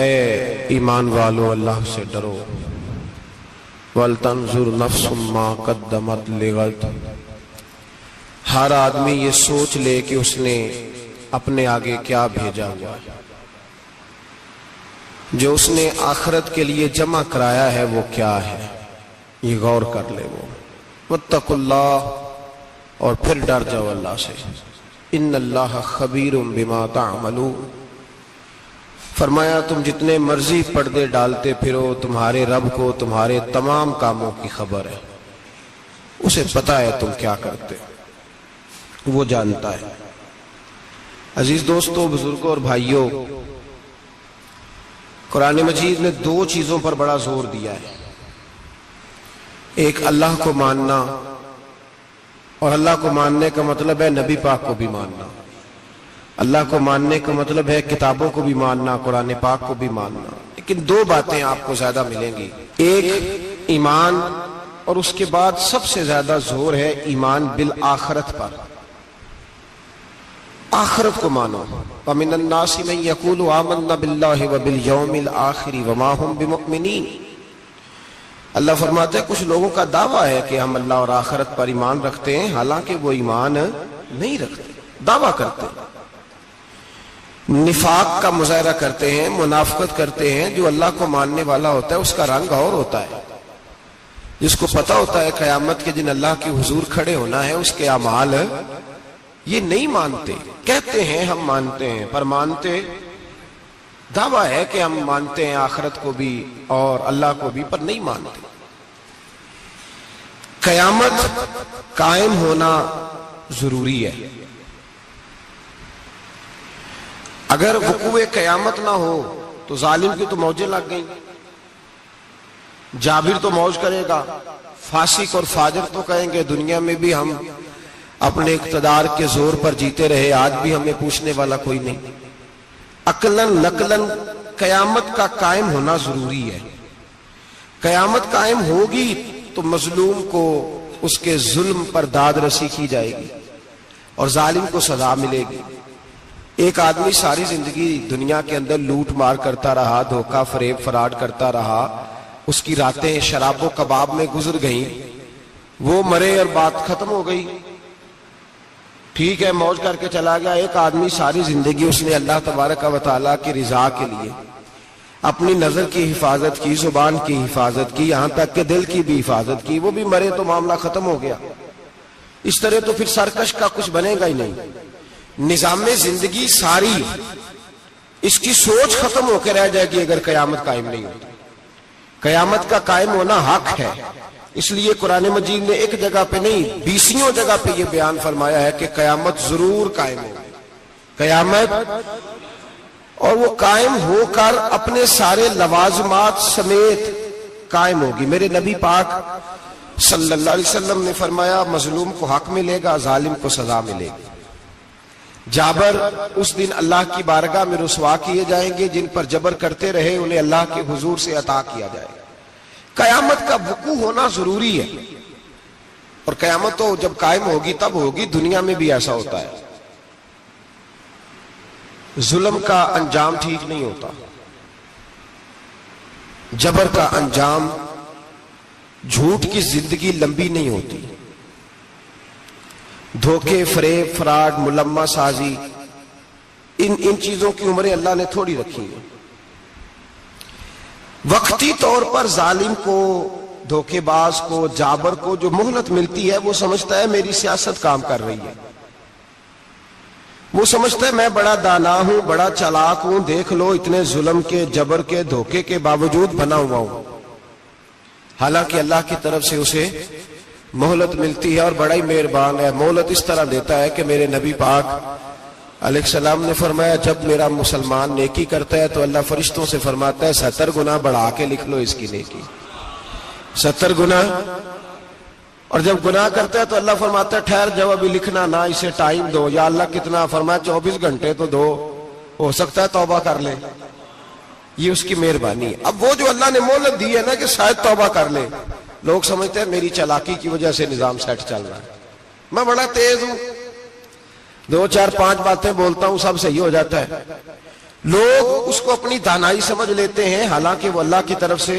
ए ईमान वालो अल्लाह से डरो। वल तंजुर नफ्सुम मा कद्दमत लिगद। हर आदमी ये सोच ले कि उसने अपने आगे क्या भेजा हुआ है, जो उसने आखिरत के लिए जमा कराया है वो क्या है, ये गौर कर ले वो। वत्तकुल्लाह, और फिर डर जाओ अल्लाह से। इन्नल्लाह खबीरुम बिमा तामलून। फरमाया तुम जितने मर्जी पर्दे डालते फिरो, तुम्हारे रब को तुम्हारे तमाम कामों की खबर है, उसे पता है तुम क्या करते, वो जानता है। अजीज दोस्तों, बुजुर्गों और भाइयों, कुरान मजीद ने दो चीजों पर बड़ा जोर दिया है। एक अल्लाह को मानना, और अल्लाह को मानने का मतलब है नबी पाक को भी मानना। अल्लाह को मानने का मतलब है किताबों को भी मानना, कुरान पाक को भी मानना। लेकिन दो बातें आपको ज्यादा मिलेंगी, एक ईमान, और उसके बाद सबसे ज्यादा जोर है ईमान बिल आखिरत पर। आखिरत को मानो। वमिनन नासि मन यक़ूलु आमन्ना बिल्लाहि व बिल यौमिल आखिर व मा हुम बिमुमिनीन। अल्लाह फरमाते हैं कुछ लोगों का दावा है कि हम अल्लाह और आखिरत पर ईमान रखते हैं, हालांकि वो ईमान नहीं रखते, दावा करते हैं, निफाक का मुजाहरा करते हैं, मुनाफिकत करते हैं। जो अल्लाह को मानने वाला होता है उसका रंग और होता है। जिसको पता होता है क़यामत के दिन अल्लाह के हुजूर खड़े होना है, उसके अमाल ये नहीं मानते। कहते हैं हम मानते हैं, पर मानते, दावा है कि हम मानते हैं आखिरत को भी और अल्लाह को भी, पर नहीं मानते। क़यामत कायम होना जरूरी है। अगर वक़ूए क़यामत ना हो तो जालिम की तो मौजें लग गई। जाबिर तो मौज करेगा, फासिक और फाजिर तो कहेंगे दुनिया में भी हम अपने इक़्तिदार के जोर पर जीते रहे, आज भी हमें पूछने वाला कोई नहीं। अकलन नकलन क़यामत का कायम होना जरूरी है। क़यामत कायम होगी तो मजलूम को उसके जुल्म पर दाद रसी की जाएगी और जालिम को सजा मिलेगी। एक आदमी सारी जिंदगी दुनिया के अंदर लूट मार करता रहा, धोखा फरेब फराड करता रहा, उसकी रातें शराबो कबाब में गुजर गईं, वो मरे और बात खत्म हो गई, ठीक है, मौज करके चला गया। एक आदमी सारी जिंदगी उसने अल्लाह तबारक व तआला की रिजा के लिए अपनी नजर की हिफाजत की, जुबान की हिफाजत की, यहां तक कि दिल की भी हिफाजत की, वो भी मरे तो मामला खत्म हो गया। इस तरह तो फिर सरकश का कुछ बनेगा ही नहीं। निजामे जिंदगी सारी इसकी सोच खत्म होकर रह जाएगी अगर कयामत कायम नहीं होती। कयामत का कायम होना हक है, इसलिए कुरान मजीद ने एक जगह पे नहीं 20 जगह पे यह बयान फरमाया है कि कयामत जरूर कायम होगी। कयामत, और वो कायम होकर अपने सारे लवाजमात समेत कायम होगी। मेरे नबी पाक सल्लल्लाहु अलैहि वसल्लम ने फरमाया मजलूम को हक मिलेगा, जालिम को सजा मिलेगी। जाबर उस दिन अल्लाह की बारगाह में रुसवा किए जाएंगे, जिन पर जबर करते रहे उन्हें अल्लाह के हुजूर से अता किया जाएगा। कयामत का वकू होना जरूरी है, और कयामत तो जब कायम होगी तब होगी। दुनिया में भी ऐसा होता है, जुल्म का अंजाम ठीक नहीं होता, जबर का अंजाम, झूठ की जिंदगी लंबी नहीं होती, धोखे फरेब फराड मुलम्मा साजी, इन चीजों की उम्रें अल्लाह ने थोड़ी रखी है। वक्ती तौर पर जालिम को, धोखेबाज को, जाबर को जो मोहलत मिलती है वो समझता है मेरी सियासत काम कर रही है, वो समझता है मैं बड़ा दाना हूं, बड़ा चालाक हूं, देख लो इतने जुल्म के, जबर के, धोखे के बावजूद बना हुआ हूं। हालांकि अल्लाह की तरफ से उसे मोहलत मिलती है और बड़ा ही मेहरबान है। मोहलत इस तरह देता है कि मेरे नबी पाक अलैहिस्सलाम ने फरमाया जब मेरा मुसलमान नेकी करता है तो अल्लाह फरिश्तों से फरमाता है 70 गुना बढ़ा के लिख लो इसकी नेकी, 70 गुना। और जब गुनाह करता है तो अल्लाह फरमाता है ठहर जाओ अभी लिखना ना, इसे टाइम दो। या अल्लाह कितना? फरमाया 24 घंटे तो दो, हो सकता है तौबा कर ले, ये उसकी मेहरबानी है। अब वो जो अल्लाह ने मोहलत दी है ना कि शायद तौबा कर ले, लोग समझते हैं मेरी चालाकी की वजह से निजाम सेट चल रहा है, मैं बड़ा तेज हूं, 2 4 5 बातें बोलता हूं सब सही हो जाता है। लोग उसको अपनी दानाई समझ लेते हैं, हालांकि वो अल्लाह की तरफ से